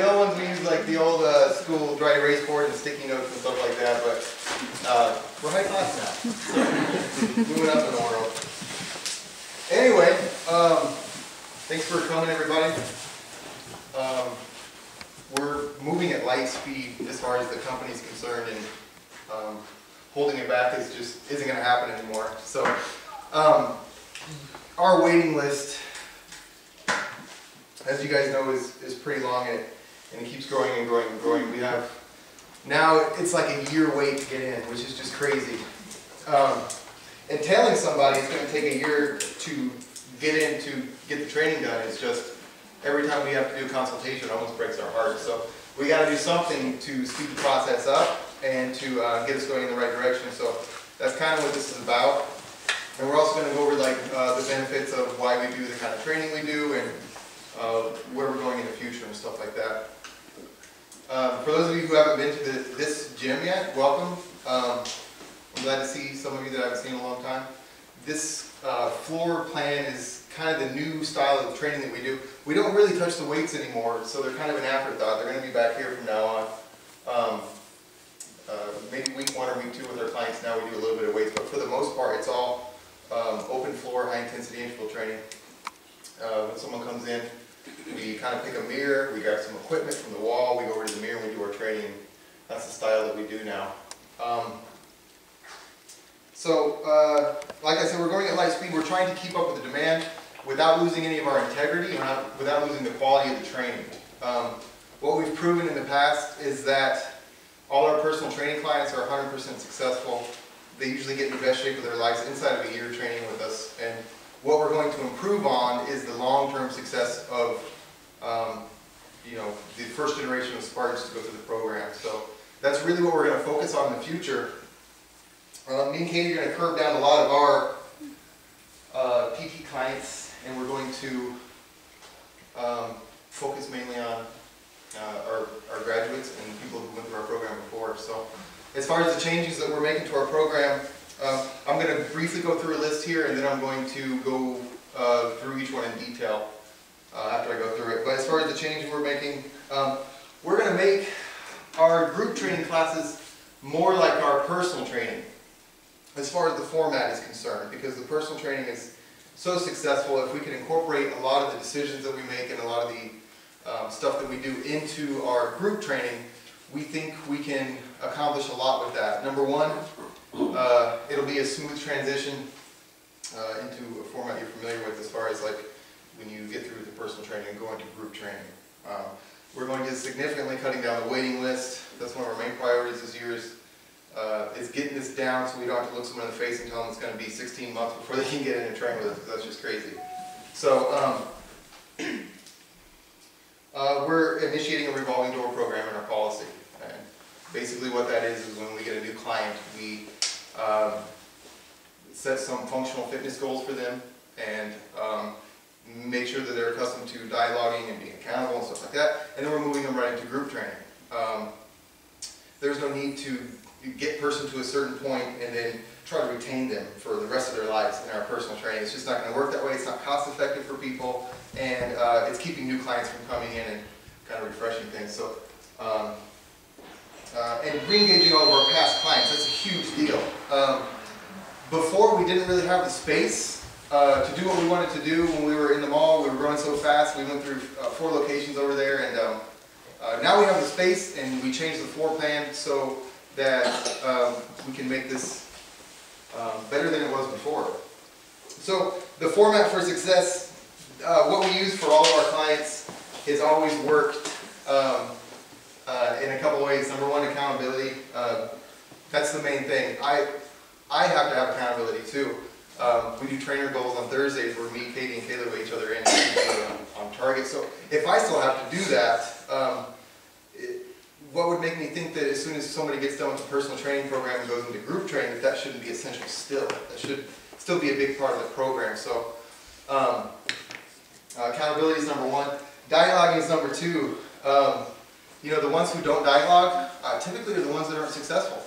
real ones, we use like the old school dry erase board and sticky notes and stuff like that, but we're high class now. So, moving up in the world. Anyway, thanks for coming, everybody. We're moving at light speed as far as the company's concerned, and holding it back isn't going to happen anymore. So, our waiting list, as you guys know, is pretty long, and it keeps growing and growing and growing. We have now it's like a year wait to get in, which is just crazy. And telling somebody it's going to take a year to get in to get the training done is just, every time we have to do a consultation, it almost breaks our heart. So we got to do something to speed the process up and to get us going in the right direction. So that's kind of what this is about. And we're also going to go over like the benefits of why we do the kind of training we do, and where we're going in the future and stuff like that. For those of you who haven't been to this gym yet, welcome. I'm glad to see some of you that I haven't seen in a long time. This floor plan is kind of the new style of training that we do. We don't really touch the weights anymore, so they're kind of an afterthought. They're going to be back here from now on. Maybe week 1 or week 2 with our clients now we do a little bit of weights, but for the most part it's all open floor, high intensity interval training. When someone comes in, we kind of pick a mirror, we grab some equipment from the wall, we go over to the mirror and we do our training. That's the style that we do now. Like I said, we're going at light speed. We're trying to keep up with the demand without losing any of our integrity and without losing the quality of the training. What we've proven in the past is that all our personal training clients are 100% successful. They usually get in the best shape of their lives inside of a year training with us. And what we're going to improve on is the long-term success of the first generation of Spartans to go through the program. So that's really what we're going to focus on in the future. Me and Katie are going to curve down a lot of our PT clients, and we're going to focus mainly on our graduates and people who went through our program before. So as far as the changes that we're making to our program, I'm going to briefly go through a list here, and then I'm going to go through each one in detail after I go through it. But as far as the changes we're making, we're going to make our group training classes more like our personal training as far as the format is concerned, because the personal training is so successful. If we can incorporate a lot of the decisions that we make and a lot of the stuff that we do into our group training, we think we can accomplish a lot with that. Number one, it'll be a smooth transition into a format you're familiar with as far as like when you get through the personal training and go into group training. We're going to significantly cutting down the waiting list. That's one of our main priorities this year is getting this down so we don't have to look someone in the face and tell them it's going to be 16 months before they can get in and train with us, because that's just crazy. So we're initiating a revolving door program in our policy. And basically what that is when we get a new client, we set some functional fitness goals for them and make sure that they're accustomed to dialoguing and being accountable and stuff like that, and then we're moving them right into group training. There's no need to get a person to a certain point and then try to retain them for the rest of their lives in our personal training. It's just not going to work that way. It's not cost effective for people, and it's keeping new clients from coming in and kind of refreshing things. So, and re-engaging all of our past clients, that's a huge deal. Before, we didn't really have the space to do what we wanted to do when we were in the mall. We were growing so fast. We went through 4 locations over there, and now we have the space, and we changed the floor plan so that we can make this better than it was before. So the format for success, what we use for all of our clients has always worked in a couple ways. Number one, accountability. That's the main thing. I have to have accountability too. We do trainer goals on Thursdays where me, Katie, and Kayla weigh each other in on target. So if I still have to do that, what would make me think that as soon as somebody gets done with the personal training program and goes into group training, that shouldn't be essential still? That should still be a big part of the program. So accountability is number one. Dialoguing is number two. The ones who don't dialogue typically are the ones that aren't successful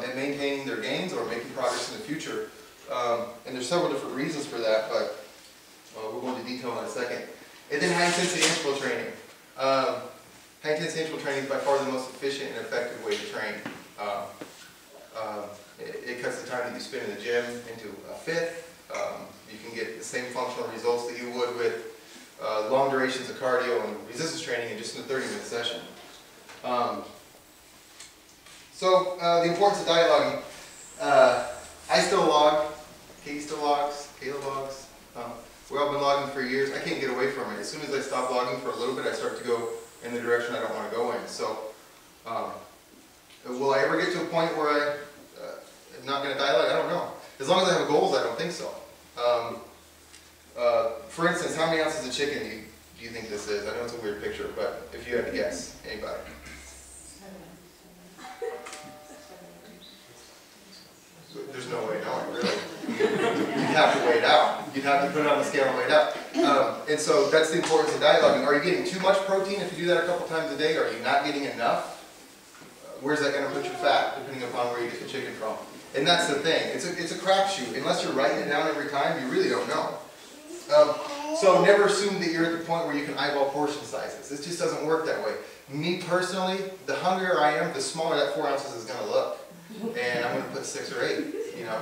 in maintaining their gains or making progress in the future. And there's several different reasons for that, but we'll go into detail in a second. And then high intensity interval training. high-intensity interval training is by far the most efficient and effective way to train. It cuts the time that you spend in the gym into a fifth. You can get the same functional results that you would with long durations of cardio and resistance training in just a 30-minute session. So the importance of diet logging. I still log, Katie still logs, Kayla logs. We've all been logging for years. I can't get away from it. As soon as I stop logging for a little bit, I start to go in the direction I don't want to go in. So will I ever get to a point where I'm not going to diet log? I don't know. As long as I have goals, I don't think so. For instance, how many ounces of chicken do you think this is? I know it's a weird picture, but if you had to guess, anybody? There's no way of knowing, really. You'd have to weigh it out. You'd have to put it on the scale and weigh it out. And so that's the importance of diet logging. Are you getting too much protein if you do that a couple times a day? Are you not getting enough? Where's that going to put your fat, depending upon where you get the chicken from? And that's the thing. It's a crapshoot. Unless you're writing it down every time, you really don't know. So never assume that you're at the point where you can eyeball portion sizes. This just doesn't work that way. Me personally, the hungrier I am, the smaller that 4 ounces is going to look. And I'm going to put 6 or 8, you know.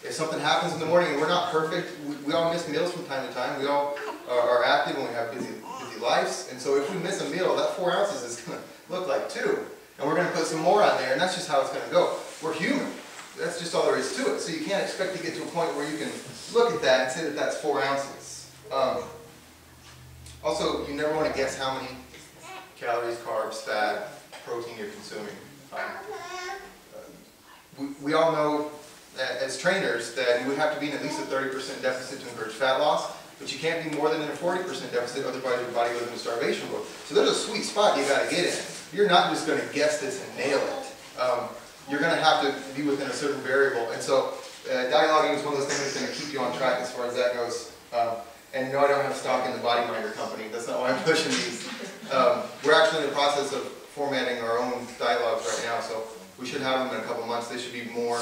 If something happens in the morning and we're not perfect, we all miss meals from time to time. We all are active and we have busy lives. And so if we miss a meal, that 4 ounces is going to look like 2. And we're going to put some more on there, and that's just how it's going to go. We're human. That's just all there is to it. So you can't expect to get to a point where you can look at that and say that that's 4 ounces. Also, you never want to guess how many calories, carbs, fat, protein you're consuming. We all know that as trainers that you would have to be in at least a 30% deficit to encourage fat loss, but you can't be more than in a 40% deficit, otherwise your body goes into starvation mode. So there's a sweet spot you got to get in. You're not just going to guess this and nail it. You're going to have to be within a certain variable. And so diet logging is one of those things that's going to keep you on track as far as that goes. And no, I don't have stock in the Body Minder company. That's not why I'm pushing these. We're actually in the process of formatting our own diet logs right now, so we should have them in a couple months. They should be more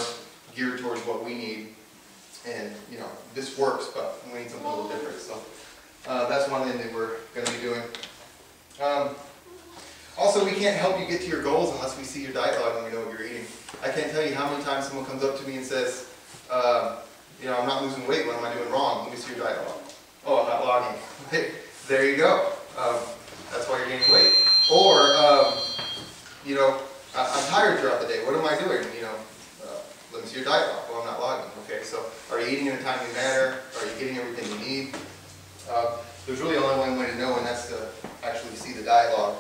geared towards what we need. And, you know, this works, but we need something a little different. So that's one thing that we're going to be doing. Also, we can't help you get to your goals unless we see your diet log and we know what you're eating. I can't tell you how many times someone comes up to me and says, you know, I'm not losing weight. What am I doing wrong? Let me see your diet log. Oh, I'm not logging. There you go. That's why you're gaining weight. Or, you know, I'm tired throughout the day. What am I doing? You know, let me see your diet log. Well, I'm not logging. Okay, so are you eating in a timely manner? Are you getting everything you need? There's really only one way to know, and that's to actually see the diet log.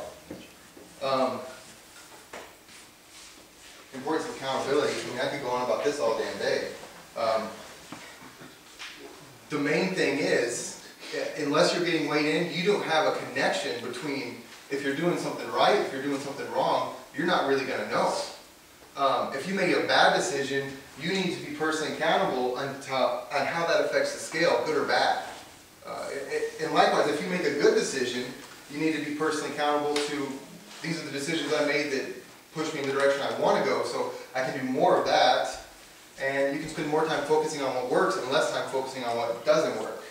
Importance of accountability. I mean, I could go on about this all damn day. The main thing is, unless you're getting weighed in, you don't have a connection between if you're doing something right, if you're doing something wrong, you're not really going to know. If you make a bad decision, you need to be personally accountable on how that affects the scale, good or bad. And likewise, if you make a good decision, you need to be personally accountable to, these are the decisions I made that push me in the direction I want to go, so I can do more of that, and you can spend more time focusing on what works and less time focusing on what doesn't work.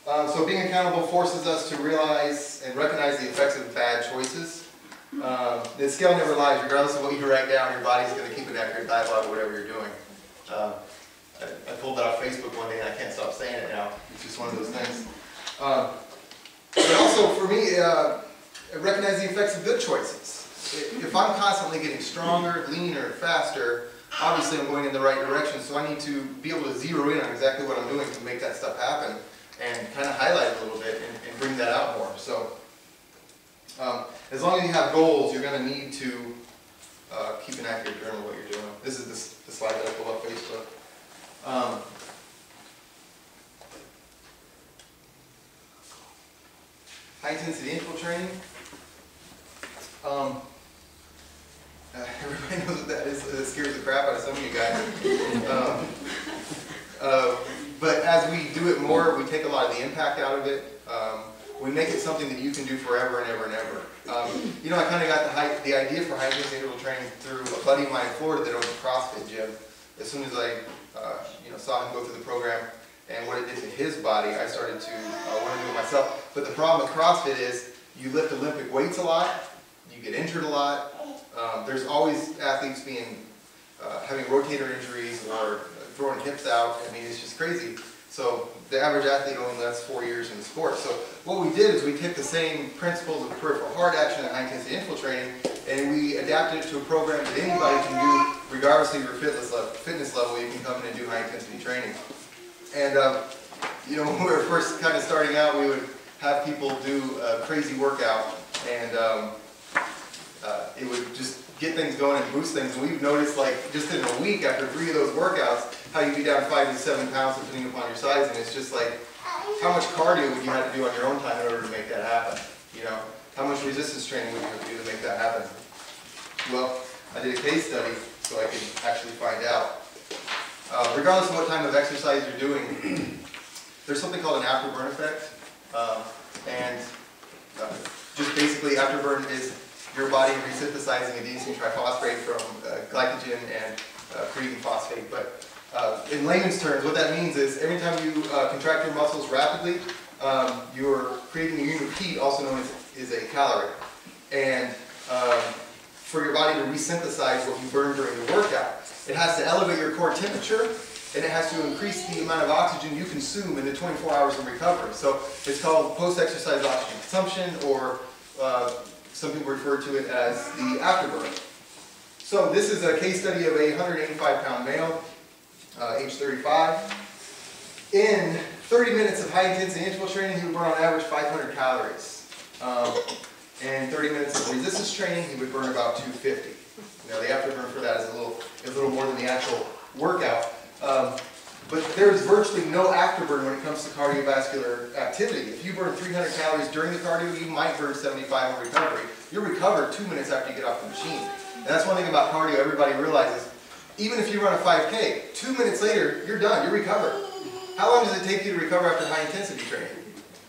So being accountable forces us to realize and recognize the effects of bad choices. The scale never lies. Regardless of what you write down, your body's going to keep an accurate diet log of whatever you're doing. I pulled that off Facebook one day and I can't stop saying it now. It's just one of those things. But also for me, recognize the effects of good choices. If I'm constantly getting stronger, leaner, faster, obviously I'm going in the right direction, so I need to be able to zero in on exactly what I'm doing to make that stuff happen and kind of highlight it a little bit and bring that out more. So as long as you have goals, you're going to need to keep an accurate journal of what you're doing. This is the slide that I pulled off Facebook. High intensity interval training. Everybody knows what that is. It scares the crap out of some of you guys. But as we do it more, we take a lot of the impact out of it. We make it something that you can do forever and ever and ever. You know, I kind of got the idea for high intensity interval training through a buddy of mine in Florida that owns a CrossFit gym. As soon as I saw him go through the program and what it did to his body, I started to want to do it myself. But the problem with CrossFit is you lift Olympic weights a lot, you get injured a lot. There's always athletes having rotator injuries or throwing hips out. I mean, it's just crazy. So the average athlete only lasts 4 years in the sport. So what we did is we took the same principles of peripheral hard action and high intensity interval training, and we adapted it to a program that anybody can do regardless of your fitness level. You can come in and do high intensity training. And you know, when we were first kind of starting out, we would have people do a crazy workout, and it would just get things going and boost things. And we've noticed, like, just in a week after 3 of those workouts, how you'd be down 5 to 7 pounds depending upon your size. And it's just like, how much cardio would you have to do on your own time in order to make that happen? You know, how much resistance training would you have to do to make that happen? Well, I did a case study so I could actually find out. Regardless of what type of exercise you're doing, there's something called an afterburn effect. Just basically, afterburn is your body resynthesizing adenosine triphosphate from glycogen and creatine phosphate. But in layman's terms, what that means is every time you contract your muscles rapidly, you're creating a unit of heat, also known as a calorie. And for your body to resynthesize what you burn during the workout, it has to elevate your core temperature, and it has to increase the amount of oxygen you consume in the 24 hours of recovery. So it's called post-exercise oxygen consumption, or some people refer to it as the afterburn. So this is a case study of a 185-pound male, age 35. In 30 minutes of high-intensity interval training, he would burn on average 500 calories. And 30 minutes of resistance training, he would burn about 250. Now the afterburn for that is a little more than the actual workout. But there's virtually no afterburn when it comes to cardiovascular activity. If you burn 300 calories during the cardio, you might burn 75 in recovery. You're recovered 2 minutes after you get off the machine. And that's one thing about cardio everybody realizes. Even if you run a 5K, 2 minutes later, you're done, you're recovered. How long does it take you to recover after high intensity training?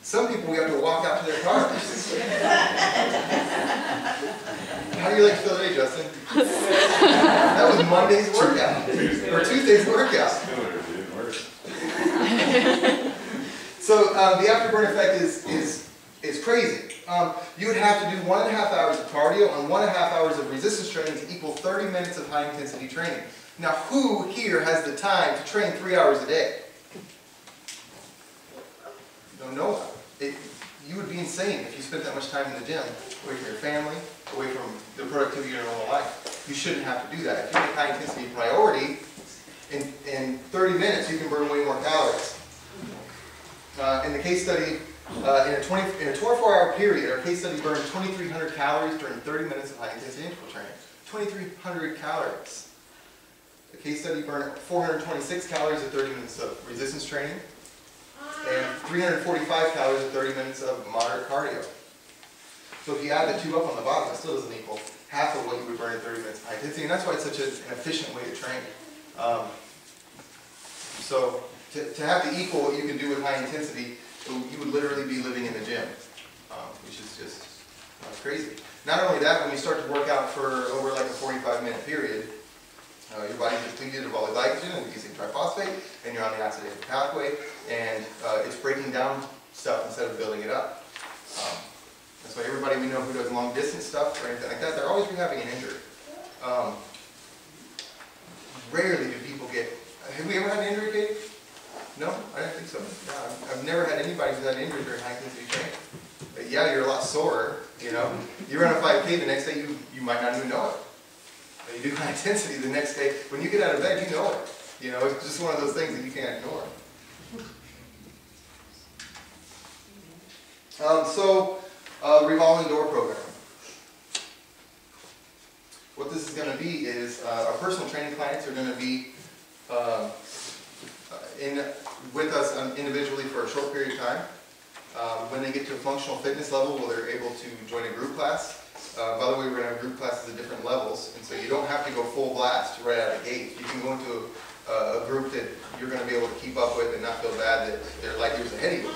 Some people, we have to walk out to their cars. How do you like to feel today, Justin? That was Monday's workout, or Tuesday's workout. So the afterburn effect is crazy. You would have to do 1.5 hours of cardio and 1.5 hours of resistance training to equal 30 minutes of high intensity training. Now, who here has the time to train 3 hours a day? No one. You would be insane if you spent that much time in the gym, away from your family, away from the productivity of your normal life. You shouldn't have to do that. If you make high intensity a priority, in 30 minutes you can burn way more calories. In the case study, in a 24-hour period, our case study burned 2,300 calories during 30 minutes of high intensity interval training. 2,300 calories. The case study burned 426 calories at 30 minutes of resistance training, and 345 calories at 30 minutes of moderate cardio. So if you add the two up on the bottom, it still doesn't equal half of what you would burn in 30 minutes of high intensity, and that's why it's such an efficient way to train. So to have to equal what you can do with high intensity, you would literally be living in the gym, which is just crazy. Not only that, when you start to work out for over like a 45-minute period, your body's depleted of all the glycogen and reducing triphosphate, and you're on the oxidative pathway, and it's breaking down stuff instead of building it up. That's why everybody we know who does long distance stuff or anything like that, they're always having an injury. Rarely do people get. Have we ever had an injury, Kate? No, I don't think so. No, I've never had anybody who's had an injury during high intensity training. But yeah, you're a lot sorer. You know, you run a 5K, the next day you might not even know it. When you do high intensity, the next day, when you get out of bed, you know it. You know, it's just one of those things that you can't ignore. Revolving door program. What this is going to be is our personal training clients are going to be with us individually for a short period of time. When they get to a functional fitness level, where they're able to join a group class. By the way, we're going to have group classes at different levels, and so you don't have to go full blast right out of the gate. You can go into a group that you're going to be able to keep up with and not feel bad that they're light years ahead of you.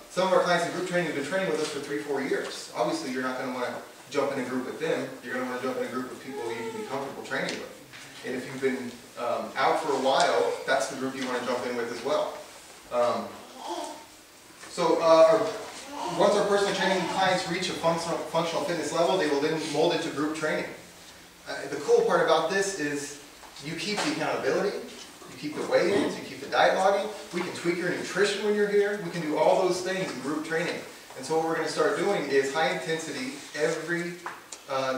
Some of our clients in group training have been training with us for 3-4 years. Obviously, you're not going to want to jump in a group with them. You're going to want to jump in a group with people you can be comfortable training with. And if you've been out for a while, that's the group you want to jump in with as well. Once our personal training clients reach a functional fitness level, they will then mold into group training. The cool part about this is you keep the accountability, you keep the weigh-ins, you keep the diet logging. We can tweak your nutrition when you're here. We can do all those things in group training. And so what we're going to start doing is high intensity every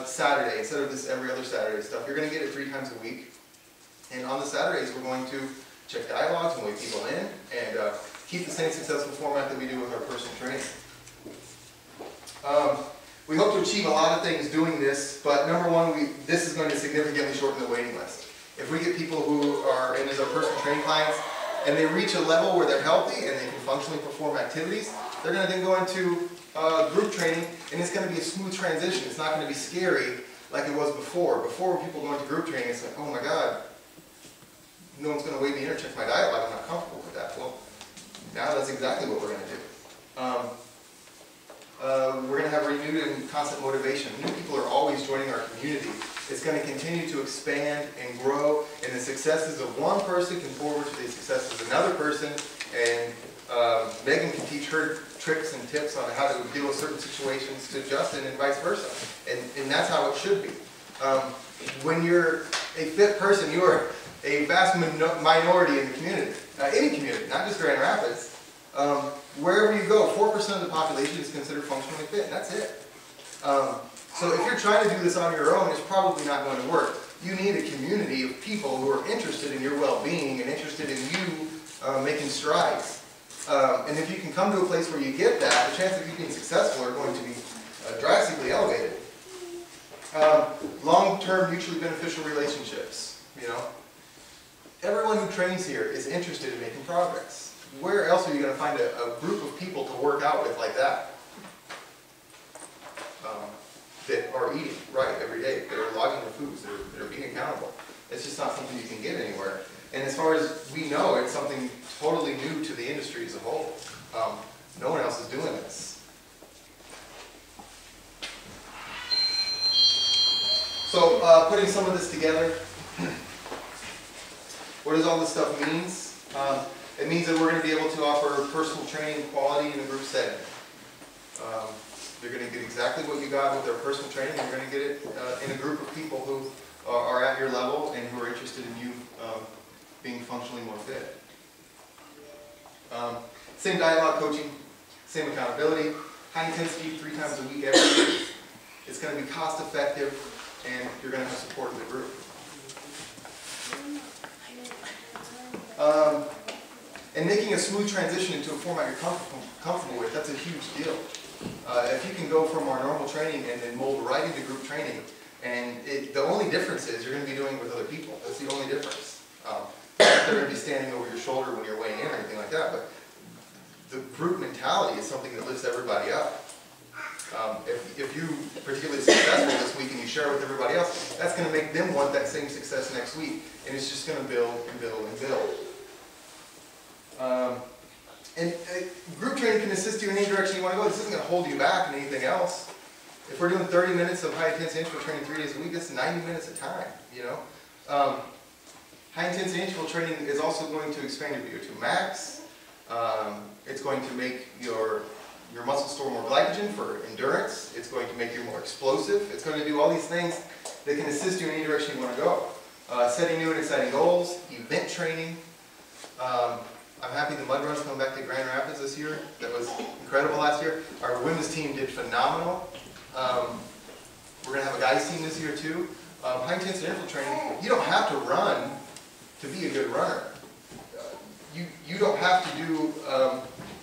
Saturday instead of this every other Saturday stuff. You're going to get it 3 times a week. And on the Saturdays, we're going to check diet logs and weigh people in and keep the same successful format that we do with our personal training. We hope to achieve a lot of things doing this, but number one, this is going to significantly shorten the waiting list. If we get people who are in as our personal training clients and they reach a level where they're healthy and they can functionally perform activities, they're going to then go into group training, and it's going to be a smooth transition. It's not going to be scary like it was before. Before, when people go into group training, it's like, oh my God, no one's going to weigh me in or check my diet log. I'm not comfortable with that. Well, now that's exactly what we're going to do. We're going to have renewed and constant motivation. New people are always joining our community. It's going to continue to expand and grow, and the successes of one person can forward to the successes of another person, and Megan can teach her tricks and tips on how to deal with certain situations to Justin and vice versa. And that's how it should be. When you're a fit person, you are a vast minority in the community. Any community, not just Grand Rapids. Wherever you go, 4% of the population is considered functionally fit, and that's it. So if you're trying to do this on your own, it's probably not going to work. You need a community of people who are interested in your well-being and interested in you making strides. And if you can come to a place where you get that, the chances of you being successful are going to be drastically elevated. Long-term mutually beneficial relationships, you know. Everyone who trains here is interested in making progress. Where else are you going to find a group of people to work out with like that? That are eating right every day, that are logging their foods, that are being accountable. It's just not something you can get anywhere. And as far as we know, it's something totally new to the industry as a whole. No one else is doing this. So putting some of this together, what does all this stuff mean? It means that we're going to be able to offer personal training quality in a group setting. You're going to get exactly what you got with their personal training. You're going to get it in a group of people who are at your level and who are interested in you being functionally more fit. Same dialogue coaching, same accountability, high intensity 3 times a week every week. It's going to be cost effective, and you're going to have support of the group. And making a smooth transition into a format you're comfortable with, that's a huge deal. If you can go from our normal training and then mold right into group training, and the only difference is you're going to be doing it with other people. That's the only difference. They're going to be standing over your shoulder when you're weighing in or anything like that, but the group mentality is something that lifts everybody up. If you particularly successful this week and you share it with everybody else, that's going to make them want that same success next week, and it's just going to build and build and build. Group training can assist you in any direction you want to go. This isn't going to hold you back in anything else. If we're doing 30 minutes of high-intensity interval training 3 days a week, that's 90 minutes of time, you know. High-intensity interval training is also going to expand your VO2 max. It's going to make your muscles store more glycogen for endurance. It's going to make you more explosive. It's going to do all these things that can assist you in any direction you want to go. Setting new and exciting goals, event training. I'm happy the Mud Run's coming back to Grand Rapids this year. That was incredible last year. Our women's team did phenomenal. We're going to have a guys team this year too. High intensity interval training, you don't have to run to be a good runner. You don't have to do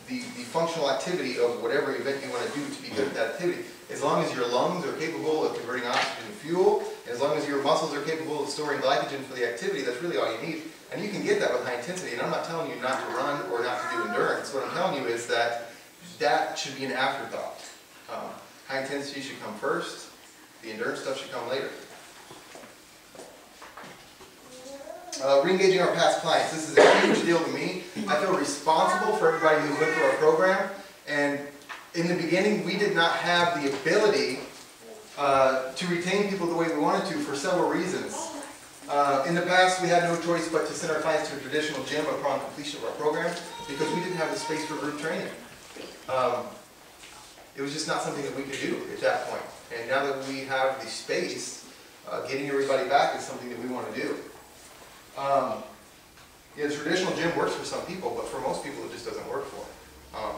the functional activity of whatever event you want to do to be good at that activity. As long as your lungs are capable of converting oxygen to fuel, and as long as your muscles are capable of storing glycogen for the activity, that's really all you need. And you can get that with high intensity. And I'm not telling you not to run or not to do endurance. What I'm telling you is that that should be an afterthought. High intensity should come first. The endurance stuff should come later. Re-engaging our past clients. This is a huge deal to me. I feel responsible for everybody who went through our program. And in the beginning, we did not have the ability to retain people the way we wanted to for several reasons. In the past, we had no choice but to send our clients to a traditional gym upon completion of our program because we didn't have the space for group training. it was just not something that we could do at that point. And now that we have the space, getting everybody back is something that we want to do. Yeah, the traditional gym works for some people, but for most people it just doesn't work for them.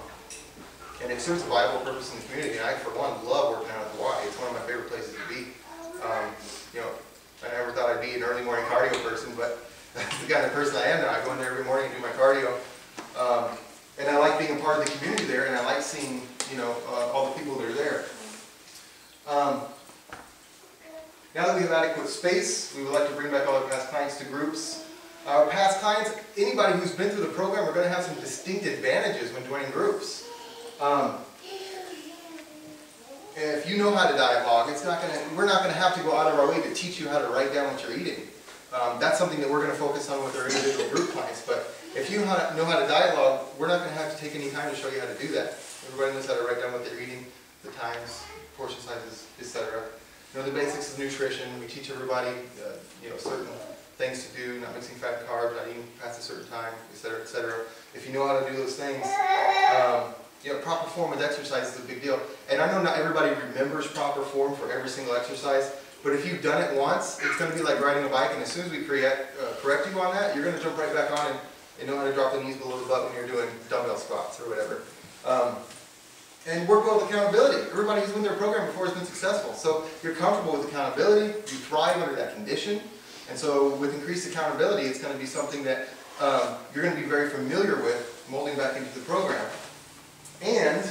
And it serves a viable purpose in the community. And I, for one, love working out at the Y. It's one of my favorite places to be. You know, I never thought I'd be an early morning cardio person, but that's the kind of person I am now. I go in there every morning and do my cardio. And I like being a part of the community there, and I like seeing, you know, all the people that are there. Now that we have adequate space, we would like to bring back all our past clients to groups. Our past clients, anybody who's been through the program, are going to have some distinct advantages when joining groups. If you know how to dialogue, we're not going to have to go out of our way to teach you how to write down what you're eating. That's something that we're going to focus on with our individual group clients. But if you know how to dialogue, we're not going to have to take any time to show you how to do that. Everybody knows how to write down what they're eating, the times, portion sizes, etc. You know the basics of nutrition. We teach everybody, you know, certain things to do, not mixing fat and carbs, not eating past a certain time, etc., etc. If you know how to do those things, you know, proper form with exercise is a big deal. And I know not everybody remembers proper form for every single exercise, but if you've done it once, it's going to be like riding a bike, and as soon as we correct you on that, you're going to jump right back on and know how to drop the knees below the butt when you're doing dumbbell squats or whatever. And work well with accountability. Everybody who's been through their program before has been successful. So you're comfortable with accountability, you thrive under that condition, and so with increased accountability, it's going to be something that you're going to be very familiar with molding back into the program. And,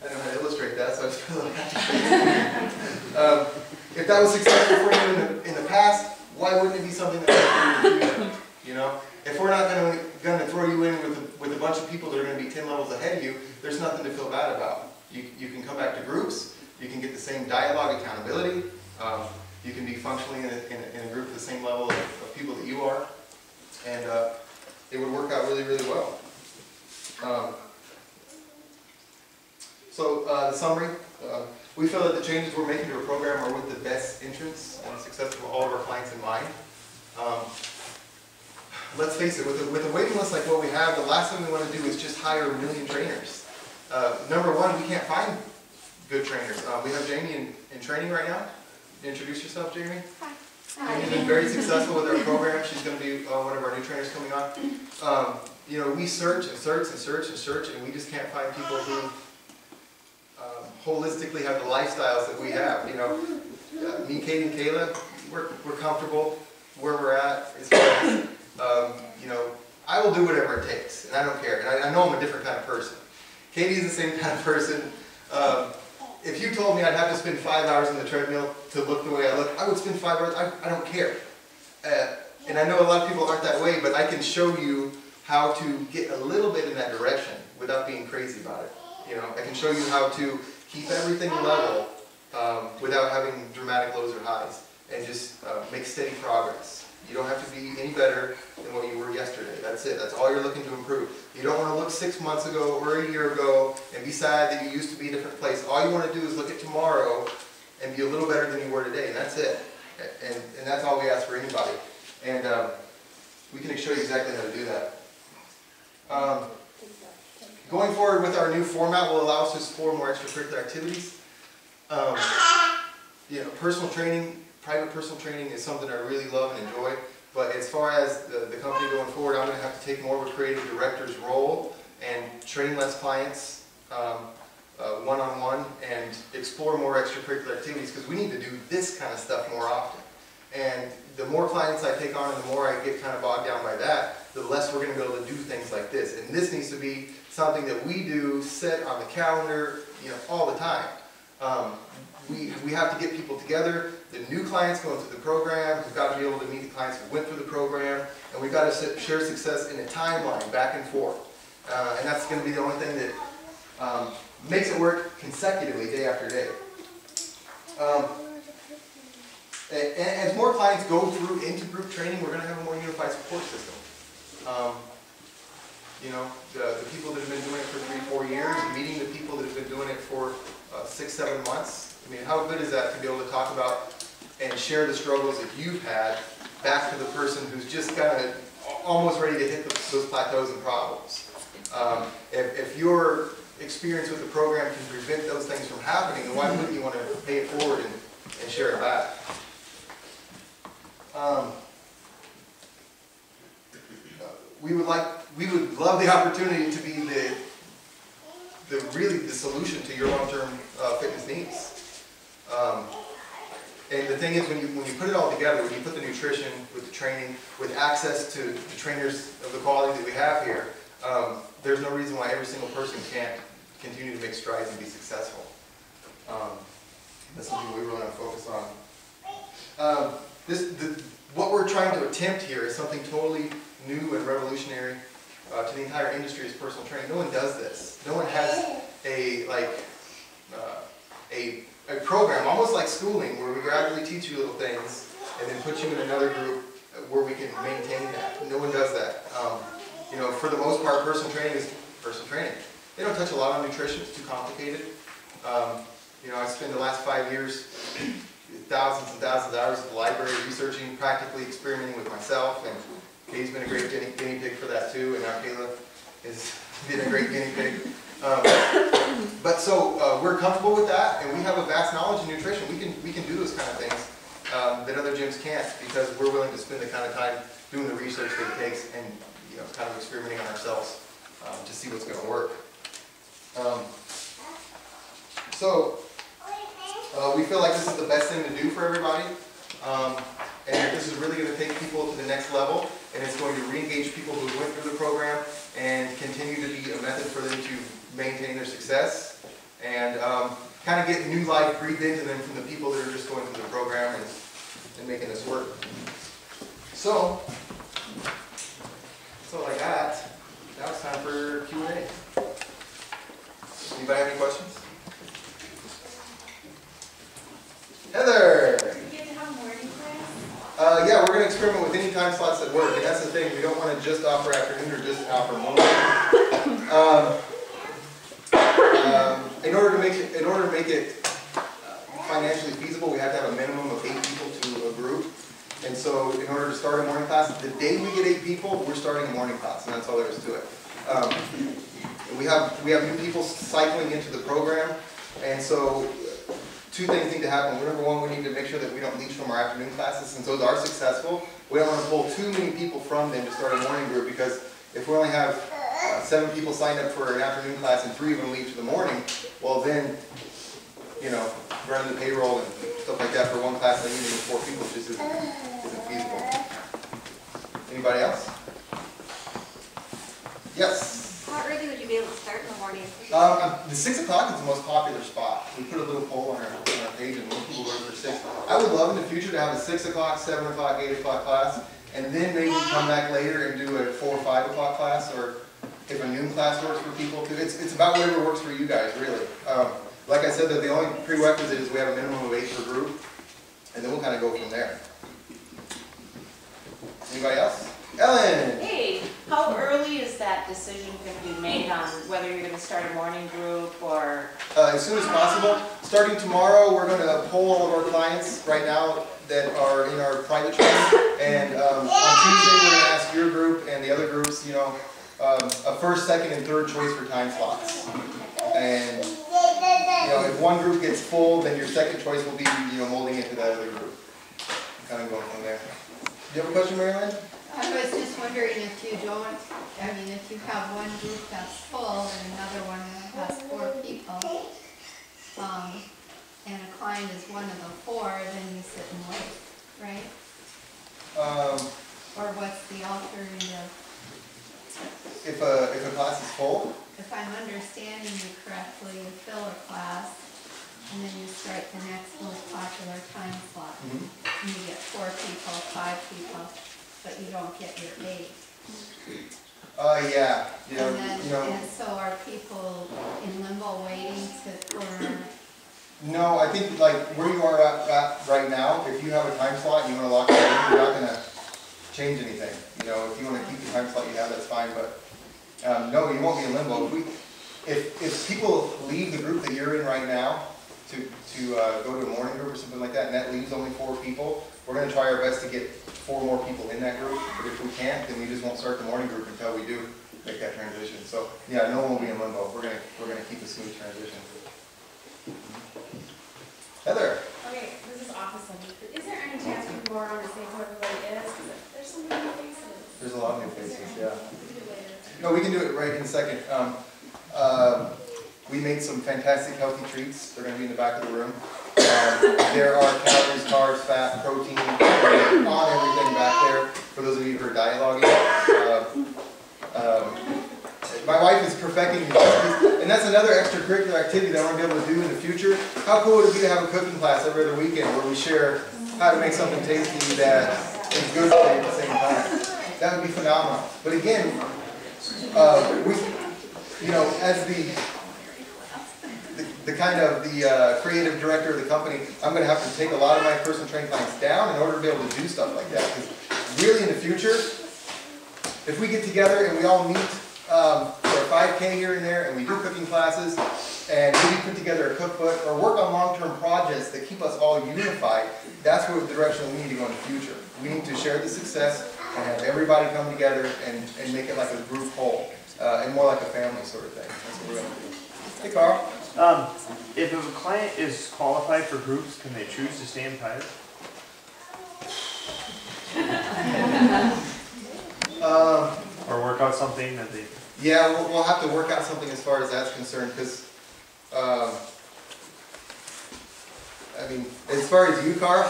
I don't know how to illustrate that, so I just feel like I have to if that was successful for you in the past, why wouldn't it be something that would be in the future? You know? If we're not going to throw you in with a bunch of people that are going to be 10 levels ahead of you, there's nothing to feel bad about. You can come back to groups, you can get the same dialogue, accountability, you can be functionally in a group at the same level of people that you are, and it would work out really, really well. So the summary, we feel that the changes we're making to our program are with the best interests and success of all of our clients in mind. Let's face it, with a waiting list like what we have, the last thing we want to do is just hire a million trainers. Number one, we can't find good trainers. We have Jamie in training right now. Introduce yourself, Jamie. Hi. Jamie's been very successful with our program. She's going to be one of our new trainers coming on. You know, we search and search and search and search, and we just can't find people who holistically have the lifestyles that we have. You know, me, Kate, and Kayla, we're comfortable where we're at as far as, you know, I will do whatever it takes, and I don't care. And I know I'm a different kind of person. Katie's the same kind of person. If you told me I'd have to spend 5 hours on the treadmill to look the way I look, I would spend 5 hours. I don't care. And I know a lot of people aren't that way, but I can show you how to get a little bit in that direction without being crazy about it. You know, I can show you how to keep everything level without having dramatic lows or highs, and just make steady progress. You don't have to be any better than what you were yesterday. That's it. That's all you're looking to improve. You don't want to look 6 months ago or a year ago and be sad that you used to be a different place. All you want to do is look at tomorrow and be a little better than you were today, and that's it. And that's all we ask for anybody. And we can show you exactly how to do that. Going forward with our new format will allow us to explore more extracurricular activities. You know, personal training, private personal training is something I really love and enjoy. But as far as the company going forward, I'm going to have to take more of a creative director's role and train less clients one-on-one and explore more extracurricular activities, because we need to do this kind of stuff more often. And the more clients I take on and the more I get kind of bogged down by that, the less we're going to be able to do things like this. And this needs to be something that we do set on the calendar, you know, all the time. We have to get people together. The new clients going through the program, we've got to be able to meet the clients who went through the program, and we've got to share success in a timeline, back and forth. And that's going to be the only thing that makes it work consecutively, day after day. And as more clients go through into group training, we're going to have a more unified support system. You know, the people that have been doing it for 3-4 years, meeting the people that have been doing it for 6-7 months. I mean, how good is that to be able to talk about and share the struggles that you've had back to the person who's just kind of almost ready to hit those plateaus and problems. If you're experience with the program can prevent those things from happening, then why wouldn't you want to pay it forward and share it back? We would love the opportunity to be really the solution to your long-term fitness needs. And the thing is, when you put it all together, when you put the nutrition with the training, with access to the trainers of the quality that we have here, there's no reason why every single person can't continue to make strides and be successful. That's something we really want to focus on. What we're trying to attempt here is something totally new and revolutionary to the entire industry is personal training. No one does this. No one has a program, almost like schooling, where we gradually teach you little things and then put you in another group where we can maintain that. No one does that. You know, for the most part, personal training is personal training. They don't touch a lot on nutrition. It's too complicated. You know, I spent the last 5 years thousands and thousands of hours at the library researching, practically experimenting with myself, and Kay's been a great guinea pig for that too, and now Kayla has been a great guinea pig. But we're comfortable with that, and we have a vast knowledge in nutrition. We can do those kind of things that other gyms can't, because we're willing to spend the kind of time doing the research that it takes and, you know, kind of experimenting on ourselves to see what's going to work. We feel like this is the best thing to do for everybody, and this is really going to take people to the next level, and it's going to re-engage people who went through the program and continue to be a method for them to maintain their success, and kind of get new life breathed into them from the people that are just going through the program and making this work. So like that, now it's time for Q&A. Anybody have any questions? Heather! Do you get to have morning class? Yeah, we're going to experiment with any time slots that work, and that's the thing. We don't want to just offer afternoon or just offer morning. In order to make it financially feasible, we have to have a minimum of 8 people to a group. And so, in order to start a morning class, the day we get 8 people, we're starting a morning class, and that's all there is to it. We have new people cycling into the program, and so 2 things need to happen. Number 1, we need to make sure that we don't leech from our afternoon classes. Since those are successful, we don't want to pull too many people from them to start a morning group, because if we only have 7 people signed up for an afternoon class and 3 of them leave to the morning, well then, you know, running the payroll and stuff like that for one class in the evening with 4 people just isn't feasible. Anybody else? Yes? How early would you be able to start in the morning? The 6 o'clock is the most popular spot. We put a little poll on our page and most people go for 6. I would love in the future to have a 6 o'clock, 7 o'clock, 8 o'clock class, and then maybe come back later and do a 4 or 5 o'clock class, or if a noon class works for people too. It's about whatever works for you guys, really. Like I said, the only prerequisite is we have a minimum of 8 per group, and then we'll kind of go from there. Anybody else? Ellen! Hey, how early is that decision going to be made on whether you're going to start a morning group or? As soon as possible. Starting tomorrow, we're going to poll all of our clients right now that are in our private training, and on Tuesday we're going to ask your group and the other groups, you know, a first, second, and third choice for time slots. And you know, if one group gets full, then your second choice will be, you know, molding into that other group. Kind of going from there. Do you have a question, Marilyn? I was just wondering if you don't, I mean, if you have one group that's full and another one that has 4 people, and a client is one of the 4, then you sit and wait, right? Or what's the alternative? If a class is full? If I'm understanding you correctly, you fill a class, and then you start the next most popular time slot. Mm-hmm. And you get 4 people, 5 people. But you don't get your 8. Yeah. You know, And so are people in limbo waiting for? No, I think like where you are at right now, if you have a time slot and you want to lock it in, you're not going to change anything. You know, if you want to keep the time slot you have, that's fine. But no, you won't be in limbo. If people leave the group that you're in right now to go to a morning group or something like that, and that leaves only 4 people, we're going to try our best to get 4 more people in that group. But if we can't, then we just won't start the morning group until we do. make that transition. So yeah, no one will be in limbo. We're gonna keep a smooth transition. Heather. Okay, this is office subject, but is there any chance we can go around and say who everybody is? 'Cause there's so many new faces. There's a lot of new faces, yeah. We can do it later. No, we can do it right in a second. We made some fantastic healthy treats. They're gonna be in the back of the room. There are calories, carbs, fat, protein, on everything back there, for those of you who are dialoguing. My wife is perfecting these recipes, and that's another extracurricular activity that I want to be able to do in the future. How cool would it be to have a cooking class every other weekend where we share how to make something tasty that is good for you at the same time? That would be phenomenal. But again, as the kind of the creative director of the company, I'm going to have to take a lot of my personal training clients down in order to be able to do stuff like that. Because really in the future, if we get together and we all meet for a 5K here and there, and we do cooking classes, and maybe put together a cookbook, or work on long-term projects that keep us all unified, that's what the direction we need to go in the future. We need to share the success and have everybody come together and make it like a group whole, and more like a family sort of thing. That's what we're going to do. Hey, Carl. If a client is qualified for groups, can they choose to stay in private? Or work out something that they... Yeah, we'll have to work out something as far as that's concerned, because, I mean, as far as you, Carl,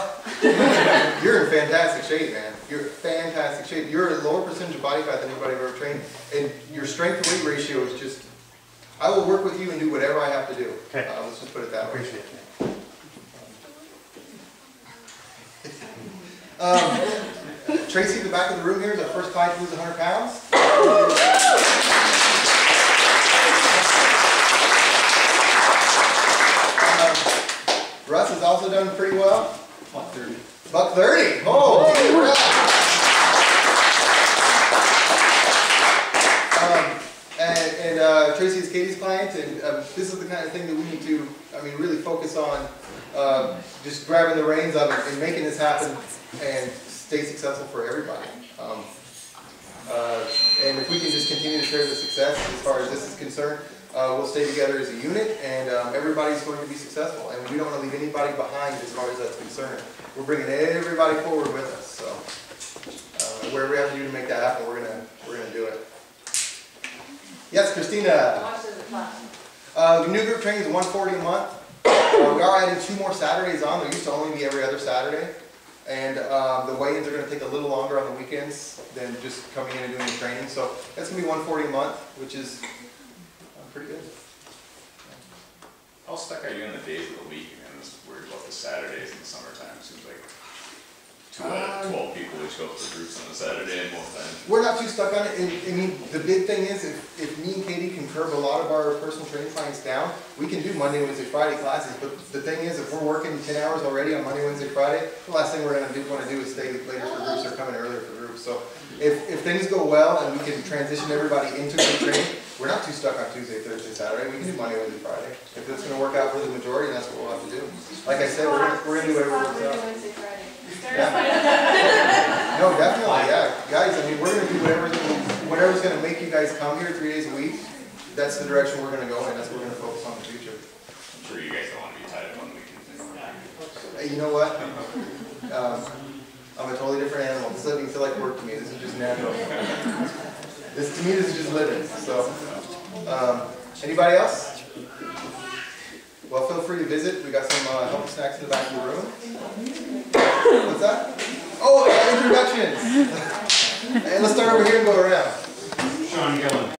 you're in fantastic shape, man. You're in fantastic shape. You're at a lower percentage of body fat than anybody I've ever trained, and your strength-to-weight ratio is just, I will work with you and do whatever I have to do. Okay. Let's just put it that way. Appreciate it. Tracy, in the back of the room here, is our first client to lose 100 pounds. Russ has also done pretty well. Buck 30. Buck 30. Oh, Tracy is Katie's client, and this is the kind of thing that we need to, really focus on, just grabbing the reins of it and making this happen and stay successful for everybody. And if we can just continue to share the success as far as this is concerned, we'll stay together as a unit, and everybody's going to be successful. And we don't want to leave anybody behind as far as that's concerned. We're bringing everybody forward with us. So whatever we have to do to make that happen, we're gonna do it. Yes, Christina. How much does it cost? New group training is $140 a month. We are adding 2 more Saturdays on. There used to only be every other Saturday. And the weigh-ins are going to take a little longer on the weekends than just coming in and doing the training. So that's going to be $140 a month, which is pretty good. How stuck are you in the days of the week? And just worried about the Saturdays in the summertime. It seems like 2 out of 12 people each go up to groups on a Saturday and most times. We're not too stuck on it. And the big thing is, if me and Katie can curb a lot of our personal training clients down, we can do Monday, Wednesday, Friday classes. But the thing is, if we're working 10 hours already on Monday, Wednesday, Friday, the last thing we're going to want to do is stay later for groups or come in earlier for groups. So if things go well and we can transition everybody into group training, we're not too stuck on Tuesday, Thursday, Saturday. We can do Monday, Wednesday, Friday. If it's going to work out for the majority, that's what we'll have to do. Like I said, we're going to do whatever works out. Yeah. No, definitely, yeah. Guys, we're going to do whatever's going to make you guys come here 3 days a week. That's the direction we're going to go in. That's what we're going to focus on in the future. I'm sure you guys don't want to be tied up on weekends. Hey, you know what? I'm a totally different animal. This doesn't even feel like work to me. This is just natural. To me, this is just living. So, anybody else? Well, feel free to visit. We got some healthy snacks in the back of the room. What's that? Oh, introductions. And let's start over here and go around. Sean Gillen.